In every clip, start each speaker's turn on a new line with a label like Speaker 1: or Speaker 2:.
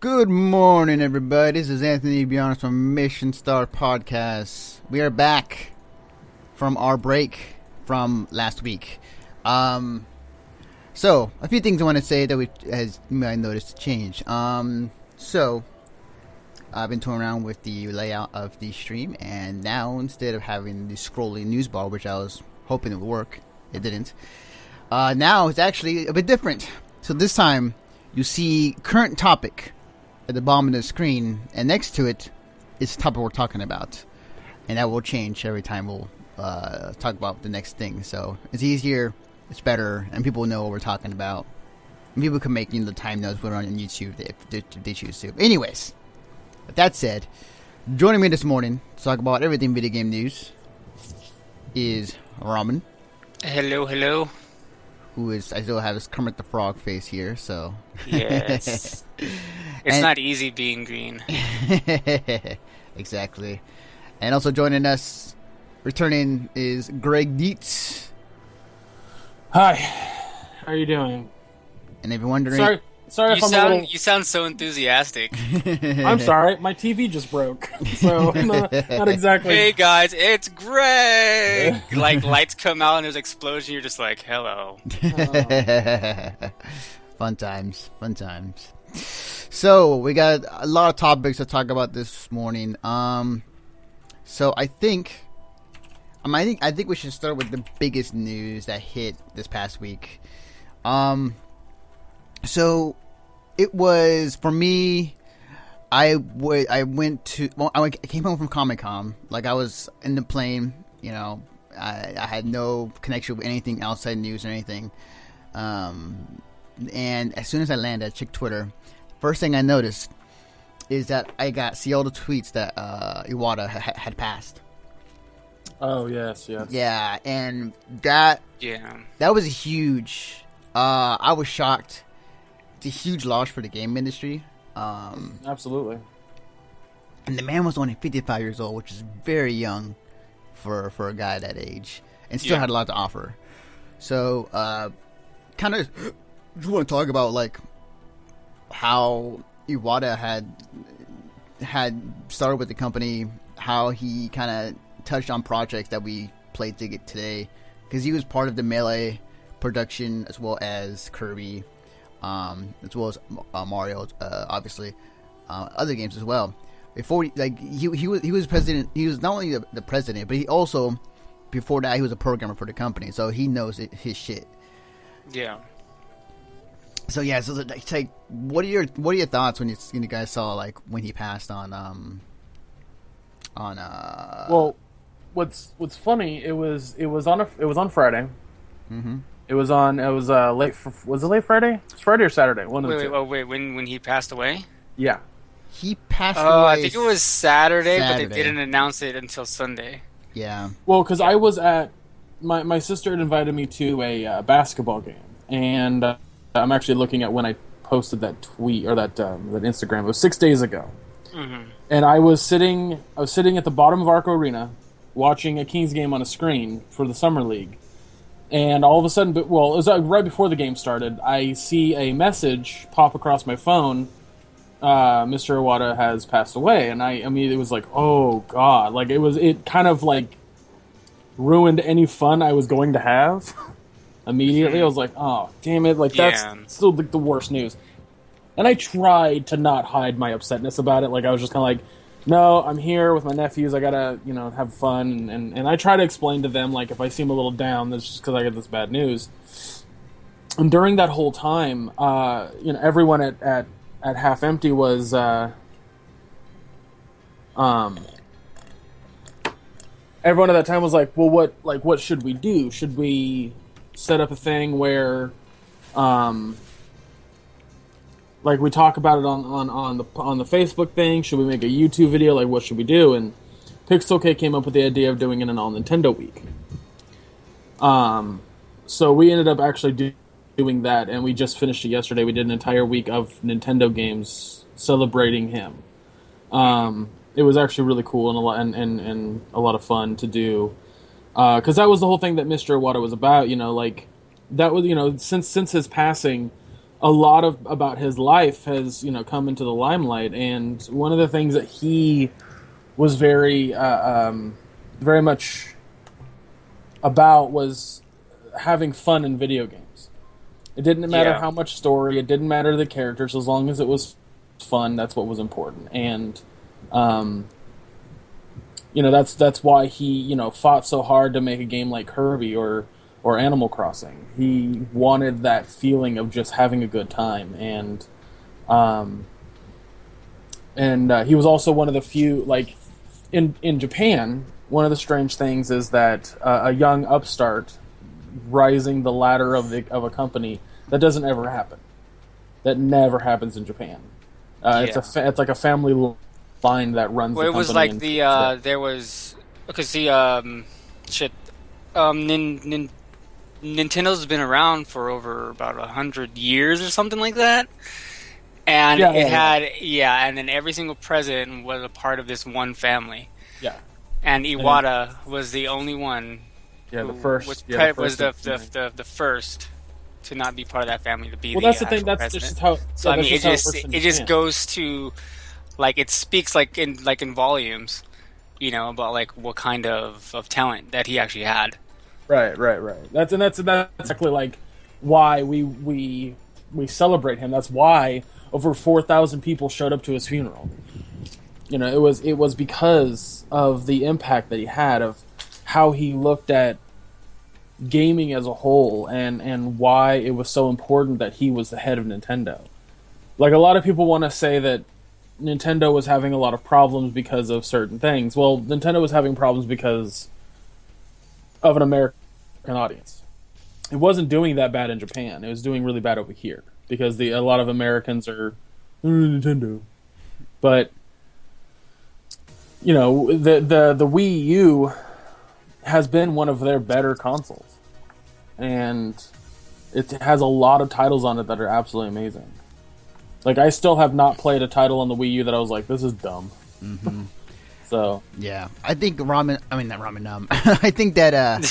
Speaker 1: Good morning, everybody. This is Anthony Beyond from Mission Star Podcast. We are back from our break from last week. So a few things I want to say that as you might notice, change. So I've been toying around with the layout of the stream, and now instead of having the scrolling news bar, which I was hoping it would work, it didn't. Now it's actually a bit different. So this time you see current topic at the bottom of the screen, and next to it is the topic we're talking about, and that will change every time we'll talk about the next thing. So it's easier, it's better, and people know what we're talking about. And people can make the time notes put it on YouTube if they choose to. Anyways, with that said, joining me this morning to talk about everything video game news is Ramen.
Speaker 2: Hello.
Speaker 1: I still have his Kermit the Frog face here, so.
Speaker 2: Yes. It's not easy being green.
Speaker 1: Exactly. And also joining us, returning, is Greg Dietz.
Speaker 3: Hi. How are you doing?
Speaker 1: And if you're wondering...
Speaker 3: Sorry if I'm a little...
Speaker 2: You sound so enthusiastic.
Speaker 3: I'm sorry, my TV just broke. So, not exactly...
Speaker 2: Hey guys, it's Greg! Like, lights come out and there's an explosion, you're just like, hello.
Speaker 1: Fun times. So, we got a lot of topics to talk about this morning. So I think we should start with the biggest news that hit this past week. So it was, for me, I came home from Comic-Con. Like, I was in the plane, I had no connection with anything outside news or anything. And as soon as I landed, I checked Twitter. First thing I noticed is that I see all the tweets that Iwata had passed.
Speaker 3: Oh, yes.
Speaker 1: Yeah, and that was huge. I was shocked. It's a huge loss for the game industry.
Speaker 3: Absolutely.
Speaker 1: And the man was only 55 years old, which is very young for a guy that age, and still had a lot to offer. So, kind of just want to talk about like how Iwata had started with the company, how he kind of touched on projects that we played today, because he was part of the Melee production as well as Kirby, as well as Mario, obviously, other games as well. Before, he was president. He was not only the president, but he also, before that, he was a programmer for the company, so he knows his shit.
Speaker 2: Yeah.
Speaker 1: So yeah, so like, what are your thoughts when you guys saw like when he passed on
Speaker 3: Well, what's funny? It was on Friday.
Speaker 1: Mm-hmm.
Speaker 3: It was late. Was it late Friday? It's Friday or Saturday?
Speaker 2: Wait. When he passed away?
Speaker 3: Yeah.
Speaker 1: He passed away.
Speaker 2: Oh, I think it was Saturday, but they didn't announce it until Sunday.
Speaker 1: Yeah.
Speaker 3: Well, because I was at my sister had invited me to a basketball game, and I'm actually looking at when I posted that tweet or that Instagram. It was 6 days ago, and I was sitting at the bottom of Arco Arena, watching a Kings game on a screen for the Summer League, and all of a sudden, it was right before the game started. I see a message pop across my phone. Mr. Iwata has passed away, and I mean, it was like, oh god, like it kind of like ruined any fun I was going to have. Immediately, I was like, oh, damn it, like that's still like the worst news. And I tried to not hide my upsetness about it. Like, I was just kind of like, no, I'm here with my nephews, I gotta, have fun, and I try to explain to them, like, if I seem a little down, that's just because I get this bad news. And during that whole time, everyone at Half Empty was, everyone at that time was like, well, what should we do? Should we set up a thing where, like, we talk about it on the Facebook thing? Should we make a YouTube video? Like, what should we do? And Pixel came up with the idea of doing it an all Nintendo week. So we ended up actually doing that, and we just finished it yesterday. We did an entire week of Nintendo games celebrating him. It was actually really cool and a lot of fun to do. Because that was the whole thing that Mr. Iwata was about, like, that was, since his passing, a lot of about his life has come into the limelight, and one of the things that he was very much about was having fun in video games. It didn't matter how much story, it didn't matter the characters, as long as it was fun. That's what was important, and that's why he fought so hard to make a game like Kirby or Animal Crossing. He wanted that feeling of just having a good time, and he was also one of the few, like in Japan. One of the strange things is that a young upstart rising the ladder of a company, that doesn't ever happen. That never happens in Japan. It's like a family line that runs.
Speaker 2: Well,
Speaker 3: the
Speaker 2: it was
Speaker 3: company
Speaker 2: like there was because Nintendo's been around for over about 100 years or something like that, and and then every single president was a part of this one family.
Speaker 3: Yeah,
Speaker 2: and Iwata was the only one.
Speaker 3: Yeah, the first
Speaker 2: was the first to not be part of that family to be.
Speaker 3: Well, that's the thing. That's
Speaker 2: president.
Speaker 3: just how.
Speaker 2: So I mean, it just goes to, like, it speaks like in volumes, about like what kind of talent that he actually had.
Speaker 3: Right. That's exactly like why we celebrate him. That's why over 4,000 people showed up to his funeral. It was because of the impact that he had, of how he looked at gaming as a whole, and why it was so important that he was the head of Nintendo. Like, a lot of people want to say that Nintendo was having a lot of problems because of certain things. Well, Nintendo was having problems because of an American audience. It wasn't doing that bad in Japan. It was doing really bad over here because a lot of Americans are Nintendo. But the Wii U has been one of their better consoles, and it has a lot of titles on it that are absolutely amazing. Like, I still have not played a title on the Wii U that I was like, this is dumb.
Speaker 1: Mm-hmm.
Speaker 3: So
Speaker 1: yeah, I think I think that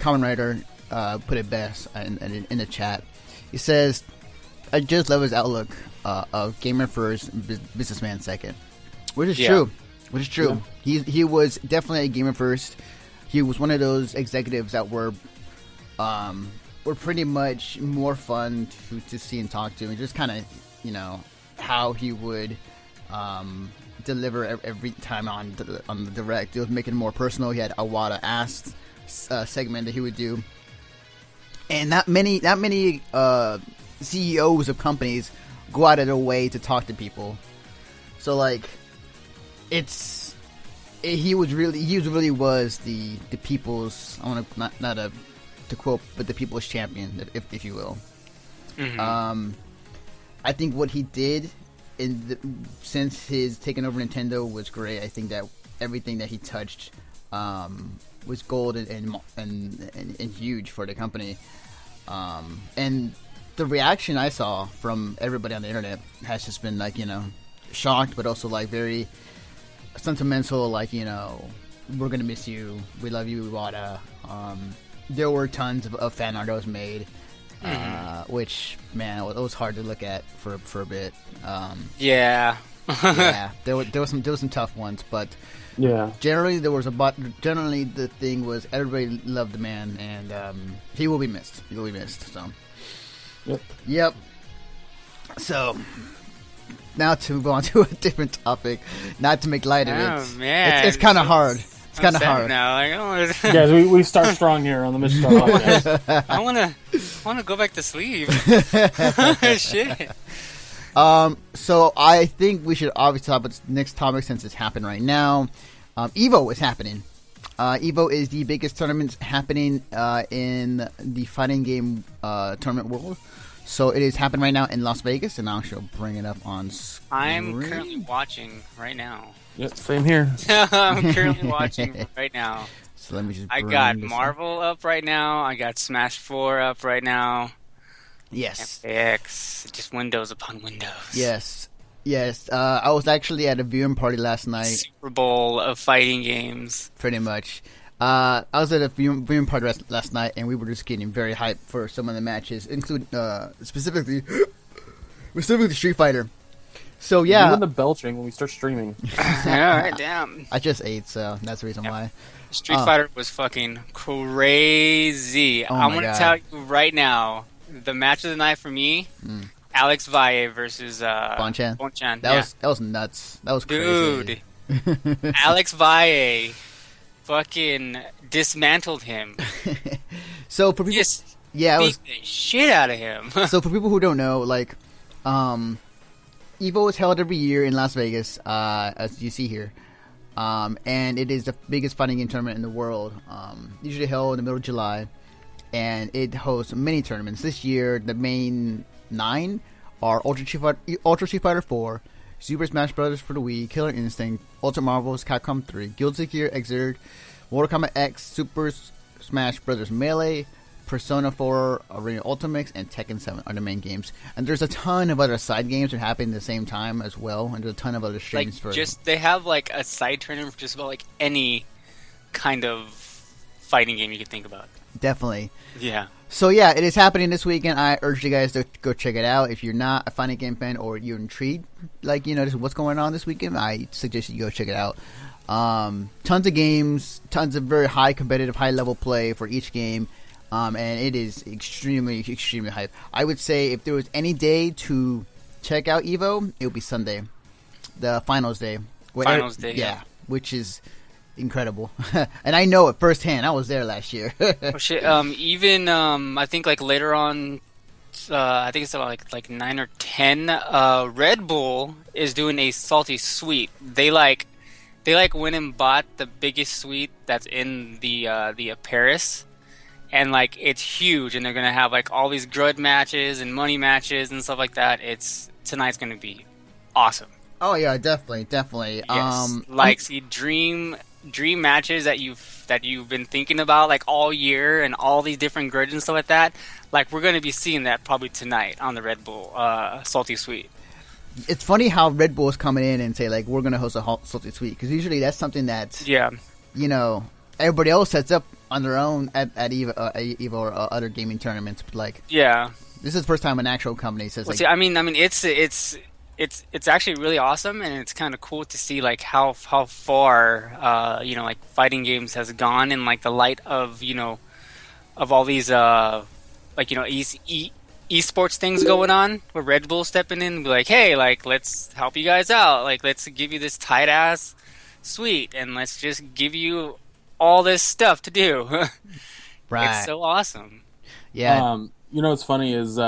Speaker 1: Common Writer put it best in the chat. He says, I just love his outlook of gamer first, businessman second, which is true. Yeah. He was definitely a gamer first. He was one of those executives that were pretty much more fun to see and talk to, and just kind of how he would deliver every time on the direct. It was making it more personal. He had Iwata Asked segment that he would do, and not many CEOs of companies go out of their way to talk to people. So like, he really was the people's, I want to not to quote, but the people's champion, if you will. Mm-hmm. I think what he did since his taking over Nintendo was great. I think that everything that he touched was gold and huge for the company. And the reaction I saw from everybody on the internet has just been like, shocked, but also like very sentimental, like, we're gonna miss you, we love you, Iwata. There were tons of fan art that was made, which, man, it was hard to look at for a bit.
Speaker 2: Yeah,
Speaker 1: there was some tough ones, but
Speaker 3: yeah,
Speaker 1: generally the thing was everybody loved the man, and he will be missed. So, yep. So, now to move on to a different topic, not to make light of it.
Speaker 2: Man,
Speaker 1: it's kind of hard. It's kind of hard.
Speaker 2: Now, like,
Speaker 3: guys, we start strong here on the Mr. Star podcast.
Speaker 2: I wanna go back to sleep. Shit.
Speaker 1: So I think we should obviously talk about the next topic since it's happening right now. Evo is happening. Evo is the biggest tournament happening in the fighting game tournament world. So it is happening right now in Las Vegas, and I shall bring it up on screen.
Speaker 2: I'm currently watching right now.
Speaker 3: Yep, same here.
Speaker 2: I'm currently watching right now.
Speaker 1: So let me just.
Speaker 2: I got Marvel up right now. I got Smash 4 up right now.
Speaker 1: Yes.
Speaker 2: FAX, just windows upon windows.
Speaker 1: Yes. I was actually at a viewing party last night.
Speaker 2: Super Bowl of fighting games.
Speaker 1: Pretty much. I was at a viewing party last night, and we were just getting very hyped for some of the matches, including specifically Street Fighter. So yeah,
Speaker 3: even the belching when we start streaming.
Speaker 2: Yeah, right, damn.
Speaker 1: I just ate, so that's the reason why.
Speaker 2: Street Fighter was fucking crazy.
Speaker 1: Oh
Speaker 2: I'm
Speaker 1: my
Speaker 2: gonna
Speaker 1: God.
Speaker 2: tell you right now, the match of the night for me, Alex Valle versus
Speaker 1: Bonchan.
Speaker 2: Bonchan.
Speaker 1: That was nuts. That was crazy.
Speaker 2: Dude. Alex Valle fucking dismantled him.
Speaker 1: So for people,
Speaker 2: Just
Speaker 1: yeah, it
Speaker 2: beat
Speaker 1: was.
Speaker 2: the shit out of him.
Speaker 1: So for people who don't know, like, Evo is held every year in Las Vegas, as you see here, and it is the biggest fighting game tournament in the world. Usually held in the middle of July, and it hosts many tournaments. This year, the main 9 are Ultra Street Fighter 4, Super Smash Bros. For the Wii, Killer Instinct, Ultimate Marvels, Capcom 3, Guilty Gear Xrd, Mortal Kombat X, Super Smash Bros. Melee, Persona 4, Arena Ultimates, and Tekken 7 are the main games. And there's a ton of other side games that happen at the same time as well, and there's a ton of other streams for
Speaker 2: they have like a side tournament for just about like any kind of fighting game you could think about.
Speaker 1: Definitely.
Speaker 2: Yeah.
Speaker 1: So yeah, it is happening this weekend. I urge you guys to go check it out. If you're not a fighting game fan or you're intrigued, like, you know, just what's going on this weekend, I suggest you go check it out. Tons of games, tons of very high competitive, high level play for each game, and it is extremely hype. I would say if there was any day to check out Evo, it would be Sunday, the finals day.
Speaker 2: Finals day, yeah.
Speaker 1: Which is incredible. And I know it firsthand. I was there last year.
Speaker 2: Oh, shit. Even I think like later on, I think it's about like 9 or 10. Red Bull is doing a salty sweet. They went and bought the biggest suite that's in the Paris, and like it's huge, and they're gonna have like all these grud matches and money matches and stuff like that. Tonight's gonna be awesome.
Speaker 1: Oh yeah, definitely.
Speaker 2: Yes. See dream matches that you've been thinking about like all year, and all these different grids and stuff like that. Like we're gonna be seeing that probably tonight on the Red Bull Salty Suite.
Speaker 1: It's funny how Red Bull is coming in and say like we're gonna host a Salty Suite, because usually that's something that you know, everybody else sets up on their own at Evo or other gaming tournaments. But like this is the first time an actual company says like.
Speaker 2: See, I mean it's actually really awesome, and it's kind of cool to see like how far you know, like fighting games has gone in like the light of, you know, of all these like, you know, esports things going on, where Red Bull stepping in and be like, hey, like let's help you guys out, like let's give you this tight ass suite, and let's just give you all this stuff to do.
Speaker 1: Right.
Speaker 2: It's so awesome.
Speaker 1: Yeah.
Speaker 3: You know what's funny is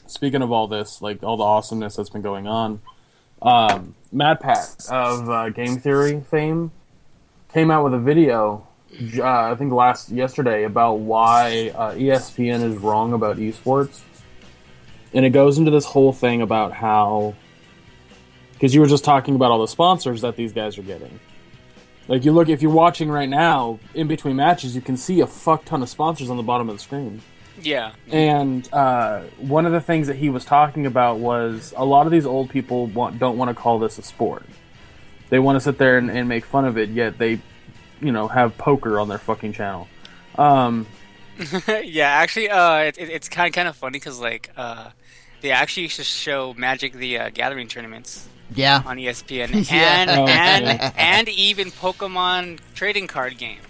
Speaker 3: speaking of all this, like all the awesomeness that's been going on, Mad Pat of Game Theory fame came out with a video, I think yesterday, about why ESPN is wrong about esports, and it goes into this whole thing about how, because you were just talking about all the sponsors that these guys are getting. Like, if you're watching right now, in between matches, you can see a fuck ton of sponsors on the bottom of the screen.
Speaker 2: Yeah.
Speaker 3: And one of the things that he was talking about was a lot of these old people don't want to call this a sport. They want to sit there and make fun of it, yet they, you know, have poker on their fucking channel.
Speaker 2: Yeah, actually, it's kind of funny because like they actually used to show Magic the Gathering tournaments.
Speaker 1: Yeah.
Speaker 2: On ESPN and even Pokemon trading card game.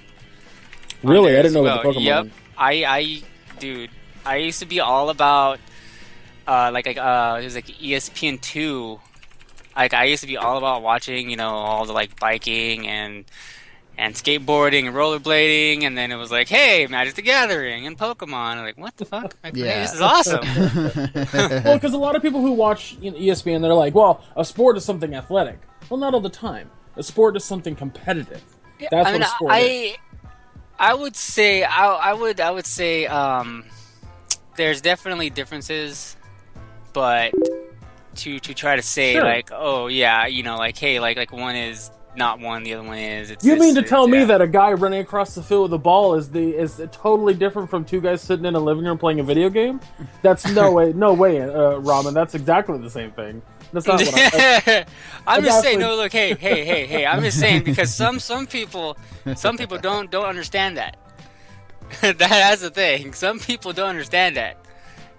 Speaker 3: Really, I didn't know about the Pokemon.
Speaker 2: Yep, dude, I used to be all about it was like ESPN2. Like I used to be all about watching, you know, all the like biking and skateboarding and rollerblading, and then it was like, hey, Magic the Gathering and Pokemon. I'm like, what the fuck? Like,
Speaker 1: yeah.
Speaker 2: Hey, this is awesome.
Speaker 3: Well, because a lot of people who watch ESPN, they're like, well, a sport is something athletic. Well, not all the time. A sport is something competitive. That's what a sport is.
Speaker 2: I would say I would say there's definitely differences, but to try to say like, oh yeah, you know, like, hey, like one is not one, the other one is.
Speaker 3: You mean to tell me that a guy running across the field with a ball is totally different from two guys sitting in a living room playing a video game? That's no way, Ramen. That's exactly the same thing. That's not what I'm.
Speaker 2: I'm just saying. No, look, hey. I'm just saying because some people don't understand that. That's the thing. Some people don't understand that.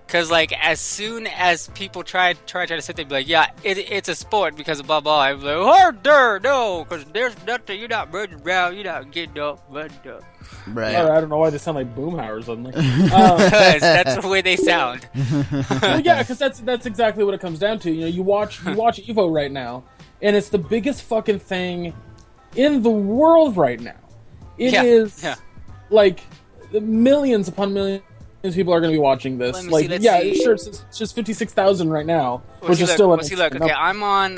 Speaker 2: Cause like as soon as people try to sit there, be like, yeah, it's a sport because of blah blah. I'm like, oh, no, cause there's nothing. You're not running around. You're not getting up, running up.
Speaker 1: Right.
Speaker 3: I don't know why they sound like boomhowers suddenly.
Speaker 2: That's the way they sound.
Speaker 3: Well, yeah, because that's exactly what it comes down to. You watch Evo right now, and it's the biggest fucking thing in the world right now. It is like millions upon millions. People are going to be watching this. Sure, it's just 56,000 right now, which is still.
Speaker 2: Okay, I'm on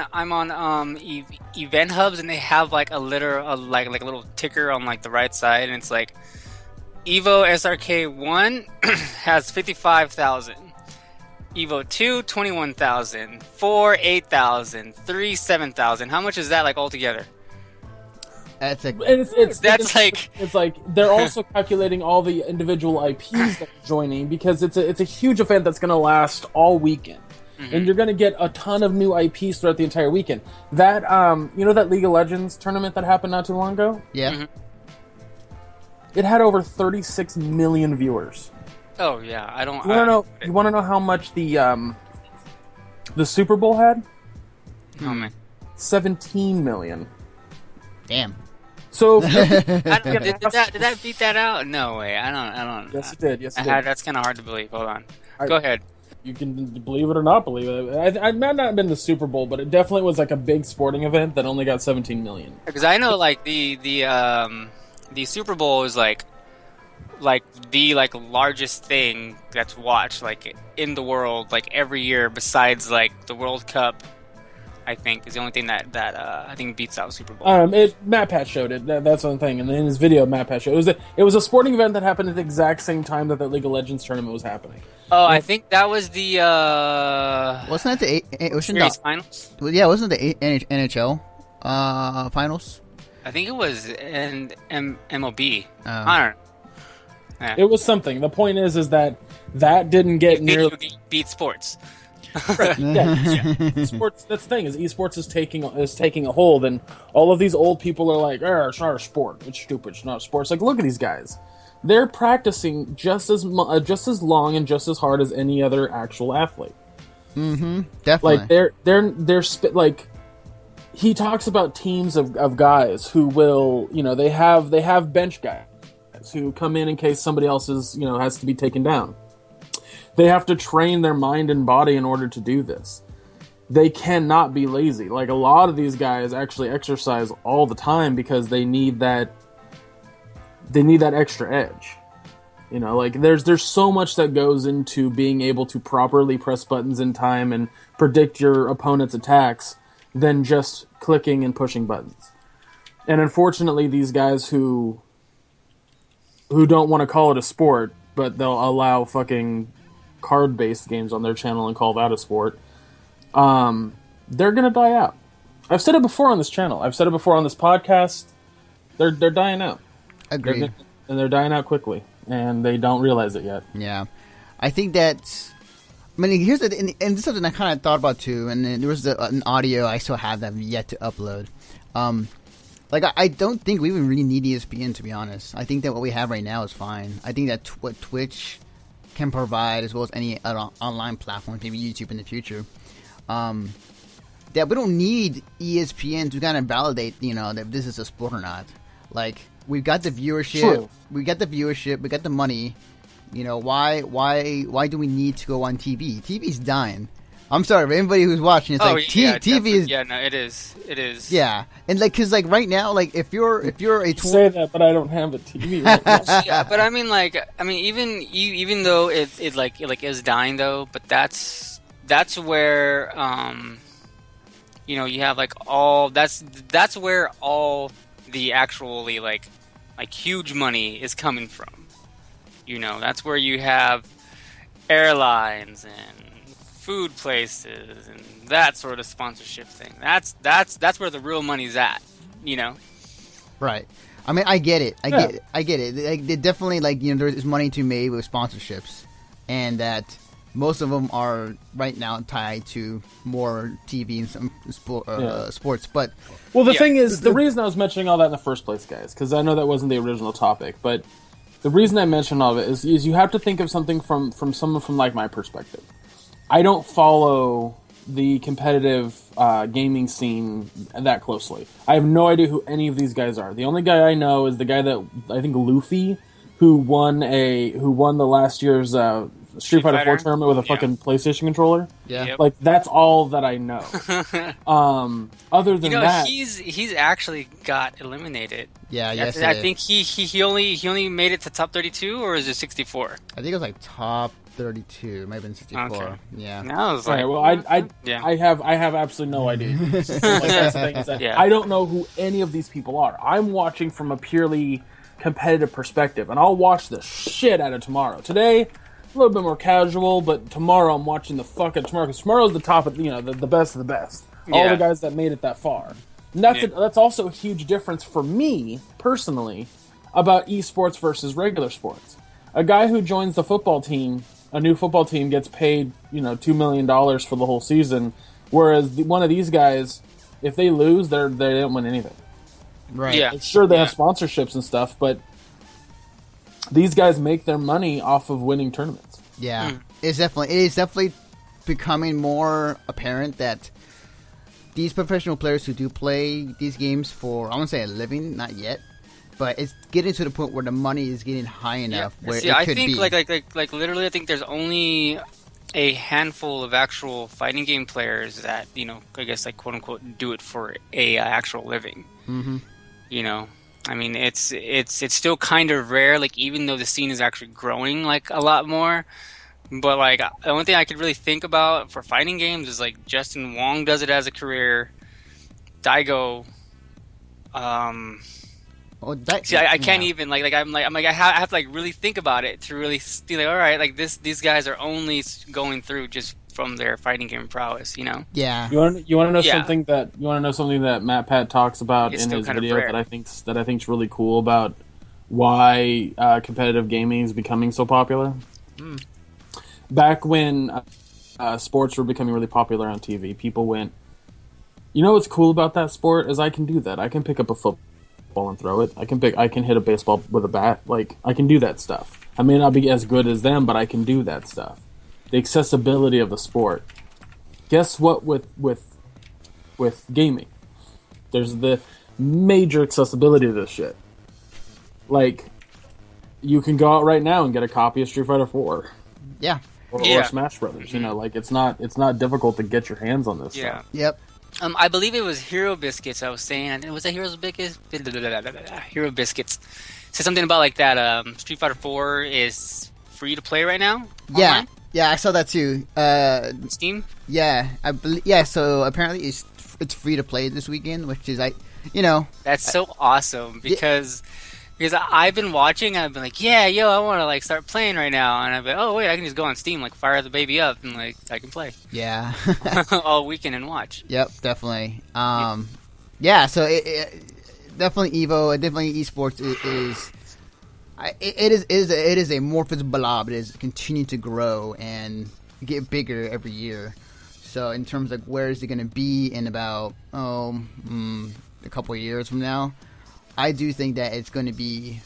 Speaker 2: Event Hubs, and they have like a little ticker on like the right side, and it's like Evo SRK1 has 55,000, Evo 2 21,000, 4 8,000, 3 7,000. How much is that like altogether?
Speaker 1: That's
Speaker 3: like they're also calculating all the individual IPs that are joining because it's a huge event that's going to last all weekend, and you're going to get a ton of new IPs throughout the entire weekend. That that League of Legends tournament that happened not too long ago.
Speaker 1: Yeah,
Speaker 3: it had over 36 million viewers.
Speaker 2: Oh yeah, I don't.
Speaker 3: You want to know how much the Super Bowl had?
Speaker 2: Oh man,
Speaker 3: 17 million.
Speaker 1: Damn.
Speaker 3: So
Speaker 2: did that beat that out? No way. I don't.
Speaker 3: Yes, it did.
Speaker 2: That's kind of hard to believe. Hold on. Go ahead.
Speaker 3: You can believe it or not believe it. I might not have been the Super Bowl, but it definitely was like a big sporting event that only got 17 million.
Speaker 2: Because I know like the Super Bowl is like the largest thing that's watched like in the world like every year besides like the World Cup. I think is the only thing that I think beats out Super Bowl.
Speaker 3: Matt Pat showed it. That's one thing, and in his video, Matt Pat showed it was a sporting event that happened at the exact same time that the League of Legends tournament was happening.
Speaker 2: Oh, I think that was the
Speaker 1: wasn't that the
Speaker 2: series finals?
Speaker 1: Well, yeah, wasn't the NHL finals?
Speaker 2: I think it was MLB. I don't know. Yeah.
Speaker 3: It was something. The point is that didn't get nearly
Speaker 2: beat sports.
Speaker 3: Right. Yeah. Sports. That's the thing is esports is taking a hold, and all of these old people are like, "It's not a sport. It's stupid. It's not a sport." It's like, look at these guys. They're practicing just as long and just as hard as any other actual athlete.
Speaker 1: Mm-hmm. Definitely.
Speaker 3: Like like he talks about teams of guys who will, they have bench guys who come in case somebody else is, has to be taken down. They have to train their mind and body in order to do this. They cannot be lazy. Like a lot of these guys actually exercise all the time because they need that extra edge. Like there's so much that goes into being able to properly press buttons in time and predict your opponent's attacks than just clicking and pushing buttons. And unfortunately, these guys who don't want to call it a sport, but they'll allow fucking card-based games on their channel and call that a sport, they're gonna die out. I've said it before on this channel. I've said it before on this podcast. They're dying out.
Speaker 1: Agreed.
Speaker 3: They're dying out quickly, and they don't realize it yet.
Speaker 1: Yeah, I think that's. I mean, here's and this is something I kind of thought about too. And then there was an audio I still have that I've yet to upload. I don't think we even really need ESPN, to be honest. I think that what we have right now is fine. I think that what Twitch can provide, as well as any other online platform, maybe YouTube in the future, that we don't need ESPN to kind of validate, that this is a sport or not. Like, we've got the viewership,
Speaker 3: True.
Speaker 1: we got the money. Why do we need to go on TV? TV's dying. I'm sorry, for anybody who's watching, it's TV is.
Speaker 2: Yeah, no, it is.
Speaker 1: Yeah, and because right now, if you're a
Speaker 3: say that, but I don't have a TV right now.
Speaker 2: Yeah, but I mean, even though it is dying though, but that's where you have all that's where all the actually like huge money is coming from. That's where you have airlines and food places and that sort of sponsorship thing. That's where the real money's at,
Speaker 1: Right. I mean, I get it. I get it. Like, they definitely, there is money to be made with sponsorships, and that most of them are right now tied to more TV and some sports. But
Speaker 3: the thing is, the reason I was mentioning all that in the first place, guys, because I know that wasn't the original topic, but the reason I mentioned all of it is you have to think of something from someone from like my perspective. I don't follow the competitive gaming scene that closely. I have no idea who any of these guys are. The only guy I know is the guy that I think Luffy, who won the last year's Street Fighter 4 tournament with a fucking PlayStation controller.
Speaker 1: Yeah,
Speaker 2: Yep.
Speaker 3: Like that's all that I know. Other than that,
Speaker 2: he's actually got eliminated.
Speaker 1: yeah, yes.
Speaker 2: I think he only made it to top 32, or is it 64?
Speaker 1: I think it was like top 32. It might have been 64.
Speaker 2: Okay.
Speaker 1: Yeah.
Speaker 2: No, I was
Speaker 3: all
Speaker 2: like,
Speaker 3: right,
Speaker 2: yeah.
Speaker 3: I have absolutely no idea. Like, that's the thing, is that
Speaker 2: Yeah.
Speaker 3: I don't know who any of these people are. I'm watching from a purely competitive perspective, and I'll watch the shit out of tomorrow. Today, a little bit more casual, but tomorrow I'm watching the fuck out of tomorrow, because tomorrow's the top of, the best of the best. All
Speaker 2: Yeah.
Speaker 3: the guys that made it that far. And that's also a huge difference for me, personally, about esports versus regular sports. A guy who joins the football team, a new football team, gets paid, $2 million for the whole season, whereas one of these guys, if they lose, they don't win anything.
Speaker 1: Right.
Speaker 2: Yeah.
Speaker 3: Sure, they have sponsorships and stuff, but these guys make their money off of winning tournaments.
Speaker 1: Yeah. It is definitely becoming more apparent that these professional players who do play these games for, I won't say a living, not yet, but it's getting to the point where the money is getting high enough where
Speaker 2: See,
Speaker 1: it
Speaker 2: I
Speaker 1: could
Speaker 2: think
Speaker 1: be.
Speaker 2: like literally, I think there's only a handful of actual fighting game players that I guess like quote unquote do it for a actual living.
Speaker 1: Mm-hmm.
Speaker 2: I mean, it's still kind of rare. Like even though the scene is actually growing like a lot more, but like the only thing I could really think about for fighting games is like Justin Wong does it as a career. Daigo. See, I can't even like I have to like really think about it to really be like, all right, like these guys are only going through just from their fighting game prowess,
Speaker 1: Yeah.
Speaker 3: You want to know
Speaker 2: Yeah.
Speaker 3: something that Matt Pat talks about
Speaker 2: It's
Speaker 3: in
Speaker 2: still
Speaker 3: his
Speaker 2: kind of
Speaker 3: video
Speaker 2: rare.
Speaker 3: that I think's really cool about why competitive gaming is becoming so popular. Back when sports were becoming really popular on TV, people went, what's cool about that sport is I can do that. I can pick up a football and throw it. I can hit a baseball with a bat. Like, I can do that stuff. I may not be as good as them, but I can do that stuff. The accessibility of the sport. Guess what with gaming? There's the major accessibility to this shit. Like, you can go out right now and get a copy of Street Fighter 4.
Speaker 1: Yeah.
Speaker 3: Or Smash Brothers. Like, it's not difficult to get your hands on this stuff.
Speaker 1: Yep.
Speaker 2: I believe it was Hero Biscuits. I was saying, was that Hero Biscuits? Hero Biscuits said something about like that. Street Fighter 4 is free to play right now.
Speaker 1: Yeah.
Speaker 2: Online?
Speaker 1: Yeah, I saw that too.
Speaker 2: Steam.
Speaker 1: Yeah, I believe. Yeah, so apparently it's free to play this weekend, which is
Speaker 2: That's so awesome because I've been watching and I've been like, yeah, I want to like start playing right now, and I've been, oh wait, I can just go on Steam, like fire the baby up, and like I can play
Speaker 1: Yeah.
Speaker 2: all weekend and watch.
Speaker 1: Yep, definitely. Yeah, so it definitely definitely esports it is a amorphous blob. It is continuing to grow and get bigger every year. So in terms of where is it going to be in about a couple of years from now, I do think that it's going to be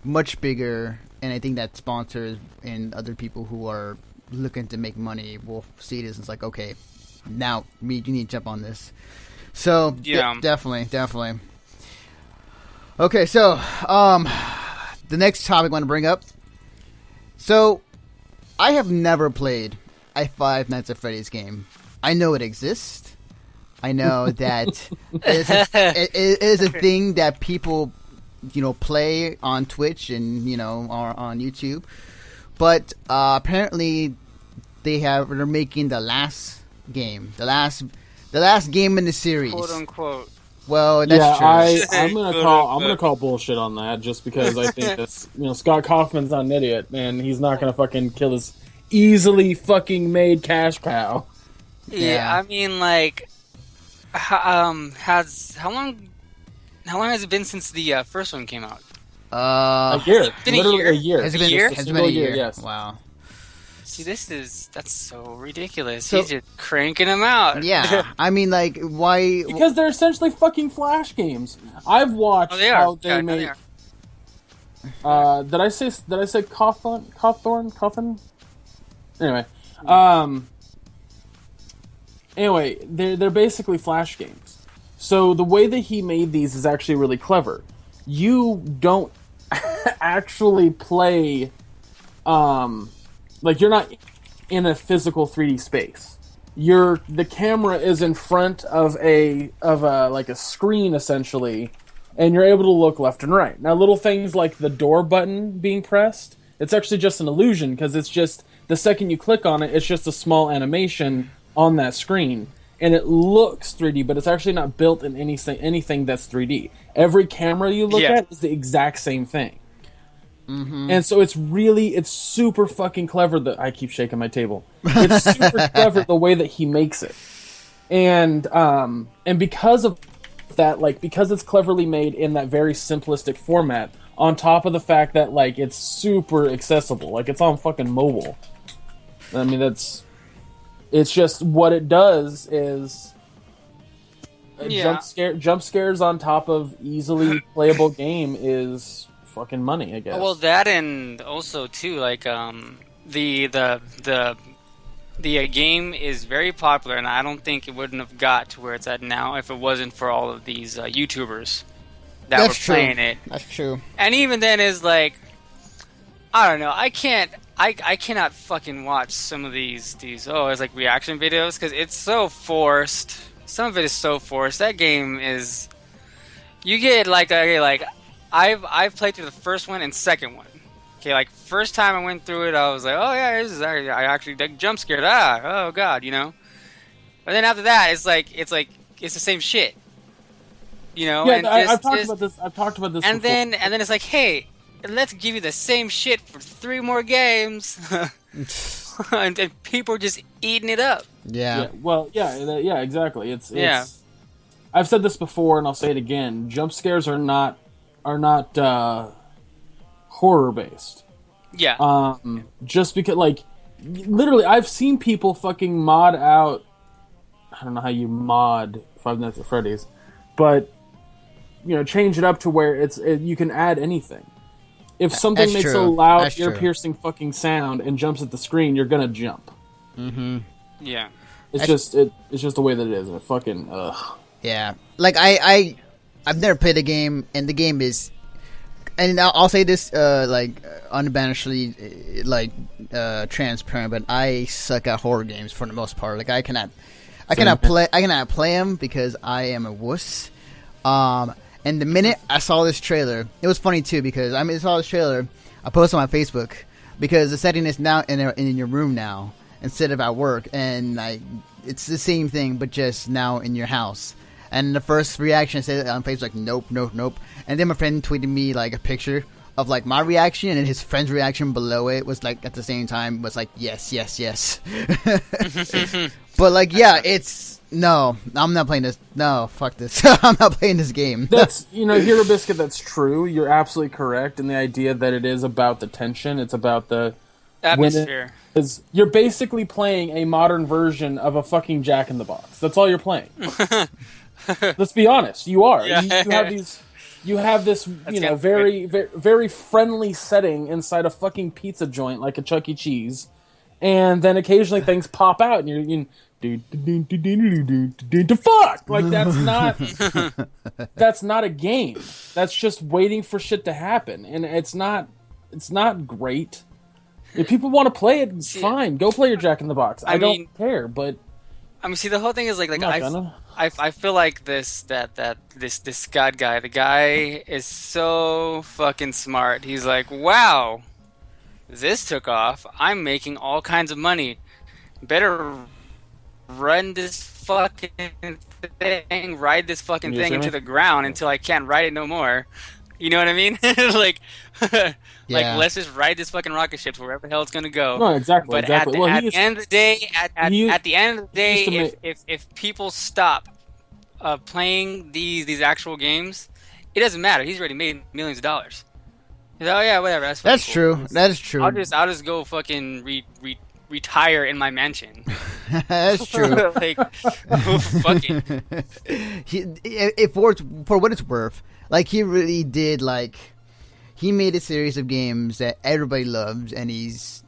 Speaker 1: much bigger, and I think that sponsors and other people who are looking to make money will see this and it's like, okay, now you need to jump on this. So
Speaker 2: Yeah.
Speaker 1: definitely. Okay, so the next topic I want to bring up. So I have never played a Five Nights at Freddy's game. I know it exists. I know that it is a thing that people, play on Twitch and, or on YouTube. But apparently they're making the last game, the last game in the series,
Speaker 2: Quote unquote.
Speaker 1: Well, that's true.
Speaker 3: I'm gonna call bullshit on that just because I think that's Scott Kaufman's not an idiot and he's not gonna fucking kill his easily fucking made cash cow.
Speaker 2: Yeah, I mean, like, how long has it been since the first one came out?
Speaker 3: A year,
Speaker 2: been a
Speaker 3: literally
Speaker 2: year?
Speaker 3: a year.
Speaker 1: Has it
Speaker 2: a
Speaker 1: been
Speaker 2: year?
Speaker 1: Has it been a year?
Speaker 3: Yes.
Speaker 1: Wow.
Speaker 2: See, that's so ridiculous.
Speaker 1: So-
Speaker 2: He's just cranking them out.
Speaker 1: Yeah, I mean, like, why?
Speaker 3: Because they're essentially fucking Flash games. I've watched
Speaker 2: Oh, they are.
Speaker 3: how they
Speaker 2: Yeah, no,
Speaker 3: make.
Speaker 2: they are.
Speaker 3: Did I say Coffin? Anyway, anyway, they're basically Flash games. So the way that he made these is actually really clever. You don't actually play, like you're not in a physical 3D space. The camera is in front of a like a screen essentially, and you're able to look left and right. Now, little things like the door button being pressed, it's actually just an illusion because it's just the second you click on it, it's just a small animation on that screen, and it looks 3D, but it's actually not built in anything that's 3D. Every camera you look at is the exact same thing. Mm-hmm. And so it's super fucking clever that I keep shaking my table. It's super clever the way that he makes it. And because of that, like, because it's cleverly made in that very simplistic format, on top of the fact that, like, it's super accessible, like, it's on fucking mobile. I mean, it's just what it does is jump scares on top of easily playable game is fucking money, I guess.
Speaker 2: Well, that, and also too, like, the game is very popular, and I don't think it wouldn't have got to where it's at now if it wasn't for all of these YouTubers that were playing it.
Speaker 1: That's true.
Speaker 2: And even then, is like, I don't know. I cannot fucking watch some of these it's like reaction videos because it's so forced. Some of it is so forced. That game is, you get like I've played through the first one and second one. Okay, like first time I went through it, I was like, oh yeah, this is I actually like, jump scared. Oh god, you know. But then after that, it's the same shit. You know.
Speaker 3: Yeah,
Speaker 2: and
Speaker 3: I've talked about this.
Speaker 2: And
Speaker 3: before.
Speaker 2: then it's like, hey, let's give you the same shit for 3 more games, and people are just eating it up.
Speaker 1: Yeah.
Speaker 3: Yeah, exactly. It's I've said this before, and I'll say it again. Jump scares are not horror based.
Speaker 2: Yeah.
Speaker 3: Just because, like, literally, I've seen people fucking mod out. I don't know how you mod Five Nights at Freddy's, but change it up to where you can add anything. If something makes a loud, ear-piercing fucking sound and jumps at the screen, you're gonna jump.
Speaker 1: Mm-hmm.
Speaker 2: Yeah.
Speaker 3: It's just the way that it is. And it fucking ugh.
Speaker 1: Yeah. Like I've never played a game, and the game is, and I'll say this unabashedly, transparent, but I suck at horror games for the most part. Like I cannot play them because I am a wuss. And the minute I saw this trailer, it was funny too because I saw this trailer. I posted on my Facebook because the setting is now in your room now instead of at work, and it's the same thing but just now in your house. And the first reaction I said on Facebook, like, nope. And then my friend tweeted me like a picture of like my reaction, and his friend's reaction below it was like at the same time was like yes. But like no, I'm not playing this. No, fuck this. I'm not playing this game.
Speaker 3: That's Hero Biscuit. That's true. You're absolutely correct in the idea that it is about the tension. It's about the
Speaker 2: atmosphere.
Speaker 3: You're basically playing a modern version of a fucking Jack in the Box. That's all you're playing. Let's be honest. You are.
Speaker 2: Yeah.
Speaker 3: You have this very, very, very friendly setting inside a fucking pizza joint like a Chuck E. Cheese, and then occasionally things pop out and you're fuck, like that's not a game. That's just waiting for shit to happen, and it's not great. If people want to play it, fine. Go play your Jack in the Box. I don't care, but
Speaker 2: I mean, see, the whole thing is like I feel like this Scott guy. The guy is so fucking smart. He's like, wow, this took off. I'm making all kinds of money. Better run this fucking thing, ride this fucking thing into the ground until I can't ride it no more. You know what I mean? like let's just ride this fucking rocket ship to wherever the hell it's gonna go.
Speaker 3: No, exactly.
Speaker 2: But at the end of the day, if people stop playing these actual games, it doesn't matter. He's already made millions of dollars. He's like, oh yeah, whatever. That's
Speaker 1: true. That is true.
Speaker 2: I'll just go fucking retire in my mansion.
Speaker 1: That's true.
Speaker 2: Like, fuck it.
Speaker 1: If for what it's worth, like he really did like. He made a series of games that everybody loves, and he's,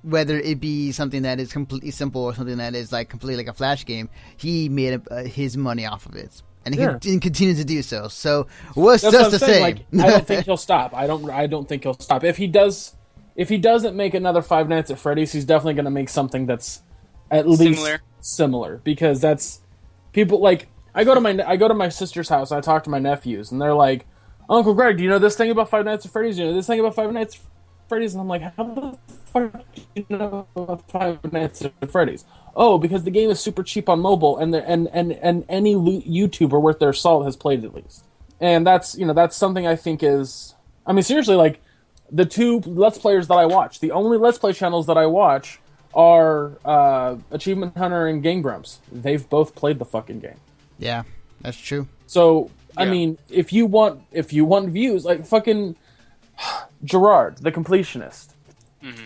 Speaker 1: whether it be something that is completely simple or something that is like completely like a Flash game, he made his money off of it, and he continues to do so. So what's just to say?
Speaker 3: Like, I don't think he'll stop. I don't think he'll stop. If he doesn't make another Five Nights at Freddy's, he's definitely going to make something that's at least similar, because that's people like. I go to my sister's house. And I talk to my nephews, and they're like, Uncle Greg, do you know this thing about Five Nights at Freddy's? Do you know this thing about Five Nights at Freddy's? And I'm like, how the fuck do you know about Five Nights at Freddy's? Oh, because the game is super cheap on mobile, and any YouTuber worth their salt has played it at least. And that's something I think is, I mean, seriously, like, the two Let's Players that I watch, the only Let's Play channels that I watch are Achievement Hunter and Game Grumps. They've both played the fucking game.
Speaker 1: Yeah, that's true.
Speaker 3: So, I mean, if you want views, like fucking Gerard, the completionist,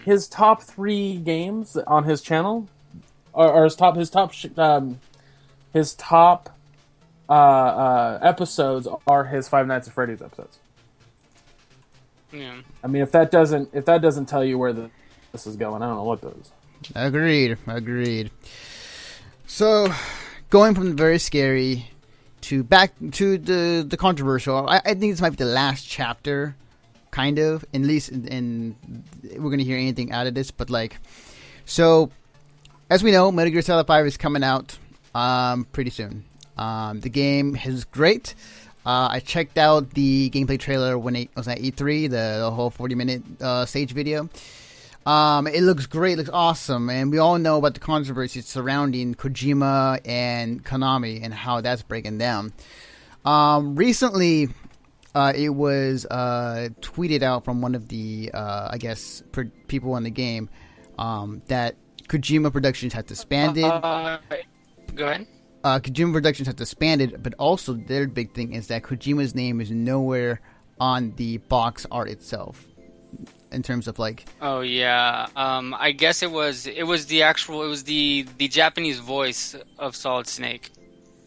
Speaker 3: his top 3 games on his channel are his top episodes are his Five Nights at Freddy's episodes.
Speaker 2: Yeah.
Speaker 3: I mean, if that doesn't tell you where this is going, I don't know what does.
Speaker 1: Agreed. So, going from the very scary to back to the controversial, I think this might be the last chapter, kind of, at least in we're going to hear anything out of this, but like, so, as we know, Metal Gear Solid 5 is coming out pretty soon. The game is great. I checked out the gameplay trailer when it was at E3, the whole 40-minute stage video. It looks great, it looks awesome, and we all know about the controversy surrounding Kojima and Konami and how that's breaking down. Recently, it was tweeted out from one of the, people in the game, that Kojima Productions had disbanded.
Speaker 2: Go ahead.
Speaker 1: Kojima Productions had disbanded, but also their big thing is that Kojima's name is nowhere on the box art itself. In terms of like,
Speaker 2: oh yeah, I guess it was the Japanese voice of Solid Snake.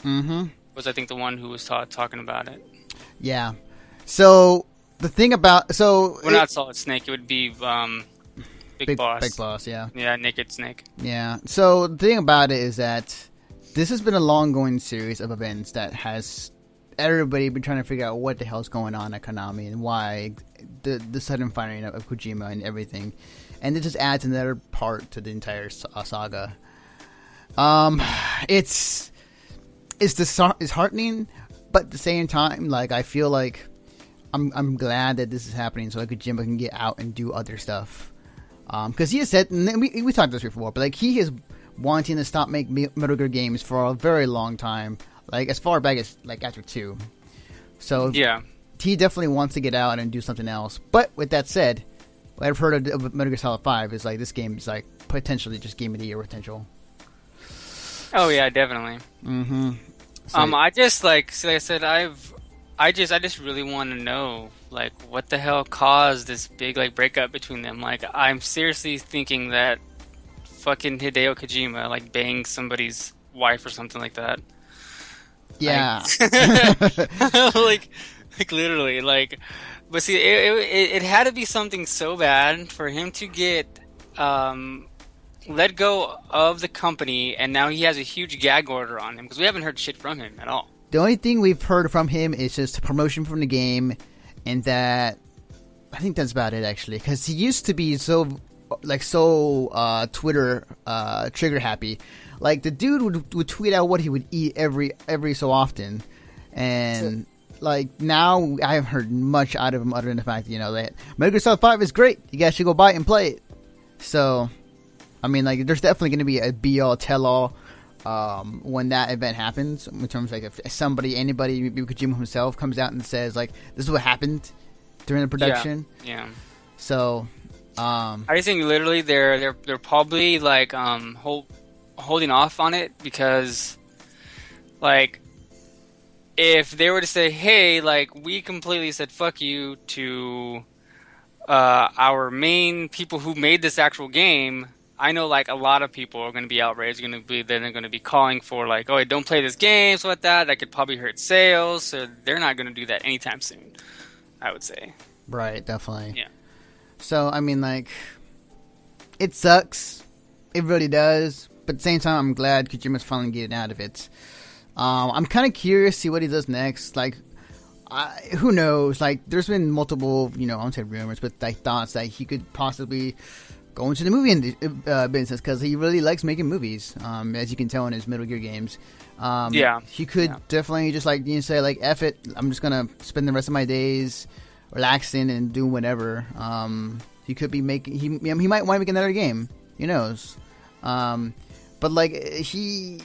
Speaker 2: Was I think the one who was talking about it.
Speaker 1: Yeah. So the thing about
Speaker 2: not Solid Snake. It would be Big Boss.
Speaker 1: Big Boss. Yeah.
Speaker 2: Yeah, Naked Snake.
Speaker 1: Yeah. So the thing about it is that this has been a long-going series of events that has everybody been trying to figure out what the hell's going on at Konami and why the sudden firing of Kojima and everything, and it just adds another part to the entire saga. It's disheartening, but at the same time, like, I feel like I'm glad that this is happening so Kojima can get out and do other stuff. Because he has said, and we talked this before, but like, he is wanting to stop making Metal Gear games for a very long time. Like, as far back as, like, after 2. So, yeah. He definitely wants to get out and do something else. But, with that said, what I've heard of Metal Gear Solid 5 is, like, this game is, like, potentially just Game of the Year potential.
Speaker 2: Oh, yeah, definitely.
Speaker 1: So,
Speaker 2: I just, like I said, I just really want to know, like, what the hell caused this big, like, breakup between them. Like, I'm seriously thinking that fucking Hideo Kojima, like, banged somebody's wife or something like that.
Speaker 1: Yeah.
Speaker 2: Like literally, like, but see, it had to be something so bad for him to get let go of the company, and now he has a huge gag order on him because we haven't heard shit from him at all.
Speaker 1: The only thing we've heard from him is just promotion from the game, and that I think that's about it, actually, because he used to be so Twitter trigger happy. Like, the dude would tweet out what he would eat every so often, and like, now I haven't heard much out of him other than the fact that, that Metal Gear Solid 5 is great. You guys should go buy it and play it. So, I mean, like, there's definitely going to be a be-all, tell-all when that event happens. In terms of, like, if anybody, maybe Kojima himself, comes out and says, like, this is what happened during the production.
Speaker 2: Yeah.
Speaker 1: So,
Speaker 2: I think literally they're probably like holding off on it because, like, if they were to say, hey, like, we completely said fuck you to our main people who made this actual game, I know like a lot of people are going to be outraged. They're going to be calling for like, oh, don't play this game, so like that. That could probably hurt sales. So they're not going to do that anytime soon, I would say.
Speaker 1: Right, definitely.
Speaker 2: Yeah.
Speaker 1: So I mean, like, it sucks. It really does. But at the same time, I'm glad Kojima's finally getting out of it. I'm kind of curious to see what he does next. Like, who knows? Like, there's been multiple, I won't say rumors, but like thoughts that he could possibly go into the movie business because he really likes making movies. As you can tell in his Metal Gear games. He could definitely just like say like, F it. I'm just gonna spend the rest of my days relaxing and doing whatever. He could be making. He might want to make another game. Who knows? But like he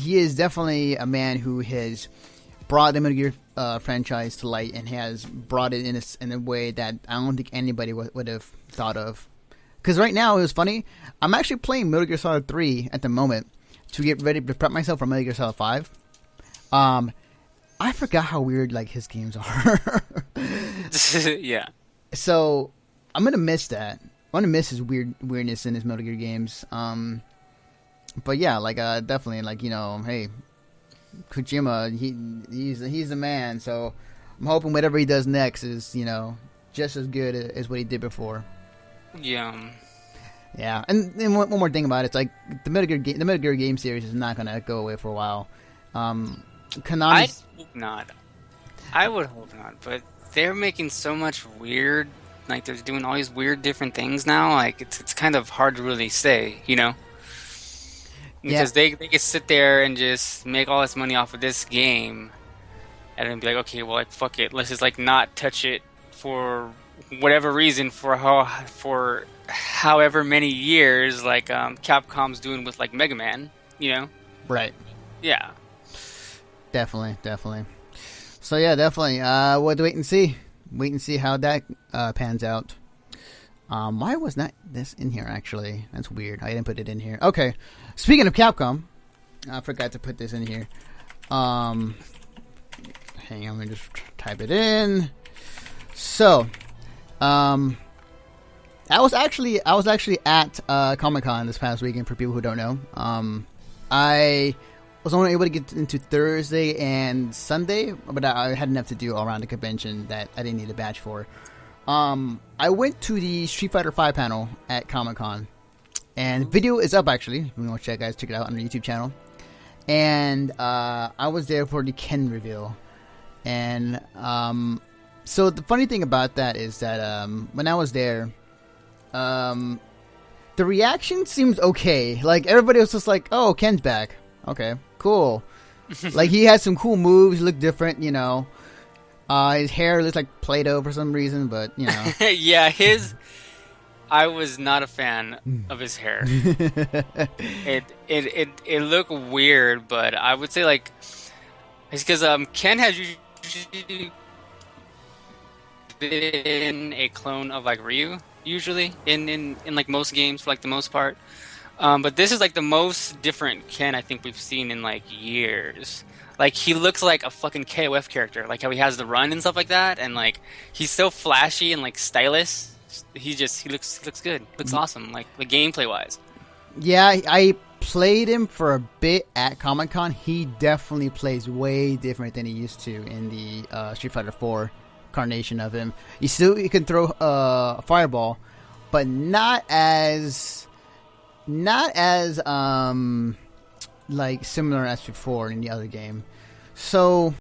Speaker 1: is definitely a man who has brought the Metal Gear franchise to light and has brought it in a way that I don't think anybody would have thought of. Because right now, it was funny, I'm actually playing Metal Gear Solid 3 at the moment to get ready to prep myself for Metal Gear Solid 5. I forgot how weird like his games are.
Speaker 2: Yeah.
Speaker 1: So I'm gonna miss that. I'm gonna miss his weirdness in his Metal Gear games. But yeah, like definitely, like hey, Kojima, he's the man. So I'm hoping whatever he does next is just as good as what he did before.
Speaker 2: Yeah.
Speaker 1: Yeah, and one more thing about it, it's like the Metal Gear game series is not gonna go away for a while. Konami's...
Speaker 2: I would hope not, but they're making so much weird, like they're doing all these weird different things now. Like it's kind of hard to really say, because they could sit there and just make all this money off of this game, and then be like, okay, well, like fuck it, let's just like not touch it for whatever reason for however many years, like Capcom's doing with like Mega Man,
Speaker 1: Right.
Speaker 2: Yeah.
Speaker 1: Definitely. So yeah, definitely. We'll have to wait and see. Wait and see how that pans out. Why was not this in here, actually? That's weird. I didn't put it in here. Okay. Speaking of Capcom, I forgot to put this in here. Hang on, let me just type it in. So, I was actually at Comic-Con this past weekend, for people who don't know. I was only able to get into Thursday and Sunday, but I had enough to do all around the convention that I didn't need a badge for. I went to the Street Fighter V panel at Comic-Con, and video is up, actually. If you want to check it out on the YouTube channel. And I was there for the Ken reveal. And so the funny thing about that is that when I was there, the reaction seems okay. Like, everybody was just like, oh, Ken's back. Okay, cool. Like, he had some cool moves, looked different, his hair looks like Play-Doh for some reason, but,
Speaker 2: Yeah, I was not a fan of his hair. It looked weird, but I would say, like, it's because Ken has usually been a clone of, like, Ryu, usually, in like, most games, for, like, the most part. But this is like the most different Ken I think we've seen in like years. Like, he looks like a fucking KOF character, like how he has the run and stuff like that, and like he's so flashy and like stylish. He looks good, looks awesome, like the gameplay wise.
Speaker 1: Yeah, I played him for a bit at Comic-Con. He definitely plays way different than he used to in the Street Fighter 4 incarnation of him. He can throw a fireball, but not as like similar as before in the other game. So